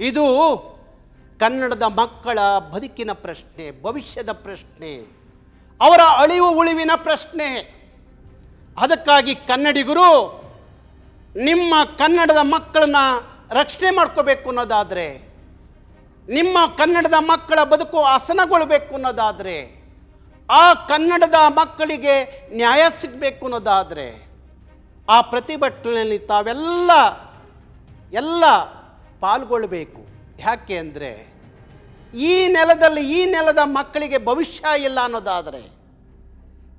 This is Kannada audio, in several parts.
ಇದು ಕನ್ನಡದ ಮಕ್ಕಳ ಬದುಕಿನ ಪ್ರಶ್ನೆ, ಭವಿಷ್ಯದ ಪ್ರಶ್ನೆ, ಅವರ ಅಳಿವು ಉಳಿವಿನ ಪ್ರಶ್ನೆ. ಅದಕ್ಕಾಗಿ ಕನ್ನಡಿಗರು ನಿಮ್ಮ ಕನ್ನಡದ ಮಕ್ಕಳನ್ನ ರಕ್ಷಣೆ ಮಾಡ್ಕೋಬೇಕು ಅನ್ನೋದಾದರೆ, ನಿಮ್ಮ ಕನ್ನಡದ ಮಕ್ಕಳ ಬದುಕು ಹಸನಗೊಳ್ಬೇಕು ಅನ್ನೋದಾದರೆ, ಆ ಕನ್ನಡದ ಮಕ್ಕಳಿಗೆ ನ್ಯಾಯ ಸಿಗಬೇಕು ಅನ್ನೋದಾದರೆ, ಆ ಪ್ರತಿಭಟನೆಯಲ್ಲಿ ತಾವೆಲ್ಲ ಪಾಲ್ಗೊಳ್ಳಬೇಕು. ಯಾಕೆ ಅಂದರೆ ಈ ನೆಲದ ಮಕ್ಕಳಿಗೆ ಭವಿಷ್ಯ ಇಲ್ಲ ಅನ್ನೋದಾದರೆ,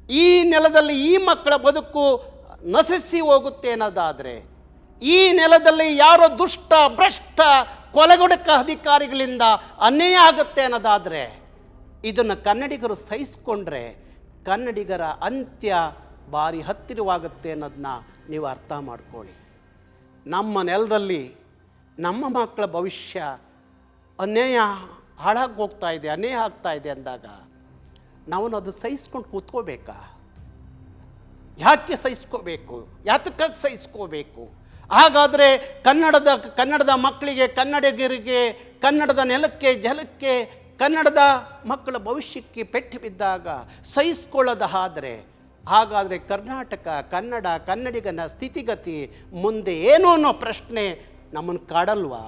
ಈ ನೆಲದಲ್ಲಿ ಈ ಮಕ್ಕಳ ಬದುಕು ನಶಿಸಿ ಹೋಗುತ್ತೆ ಅನ್ನೋದಾದರೆ, ಈ ನೆಲದಲ್ಲಿ ಯಾರೋ ದುಷ್ಟ ಭ್ರಷ್ಟ ಕೊಲೆಗಡಕ ಅಧಿಕಾರಿಗಳಿಂದ ಅನ್ಯಾಯ ಆಗುತ್ತೆ ಅನ್ನೋದಾದರೆ, ಇದನ್ನು ಕನ್ನಡಿಗರು ಸಹಿಸಿಕೊಂಡ್ರೆ ಕನ್ನಡಿಗರ ಅಂತ್ಯ ಭಾರಿ ಹತ್ತಿರವಾಗುತ್ತೆ ಅನ್ನೋದನ್ನ ನೀವು ಅರ್ಥ ಮಾಡ್ಕೊಳ್ಳಿ. ನಮ್ಮ ನೆಲದಲ್ಲಿ ನಮ್ಮ ಮಕ್ಕಳ ಭವಿಷ್ಯ ಅನ್ಯಾಯ ಹಾಳಾಗಿ ಹೋಗ್ತಾ ಇದೆ, ಅನ್ಯಾಯ ಆಗ್ತಾ ಇದೆ ಅಂದಾಗ ನಾವು ಅದು ಸಹಿಸ್ಕೊಂಡು ಕೂತ್ಕೋಬೇಕಾ? ಯಾಕೆ ಸಹಿಸ್ಕೋಬೇಕು? ಯಾತಕ್ಕಾಗಿ ಸಹಿಸ್ಕೋಬೇಕು? ಹಾಗಾದರೆ ಕನ್ನಡದ ಮಕ್ಕಳಿಗೆ, ಕನ್ನಡಿಗರಿಗೆ, ಕನ್ನಡದ ನೆಲಕ್ಕೆ ಜಲಕ್ಕೆ, ಕನ್ನಡದ ಮಕ್ಕಳ ಭವಿಷ್ಯಕ್ಕೆ ಪೆಟ್ಟು ಬಿದ್ದಾಗ ಸಹಿಸ್ಕೊಳ್ಳೋದಾದರೆ, ಹಾಗಾದರೆ ಕರ್ನಾಟಕ, ಕನ್ನಡಿಗನ ಸ್ಥಿತಿಗತಿ ಮುಂದೆ ಏನು ಅನ್ನೋ ಪ್ರಶ್ನೆ ನಮ್ಮನ್ನು ಕಾಡಲ್ವಾ?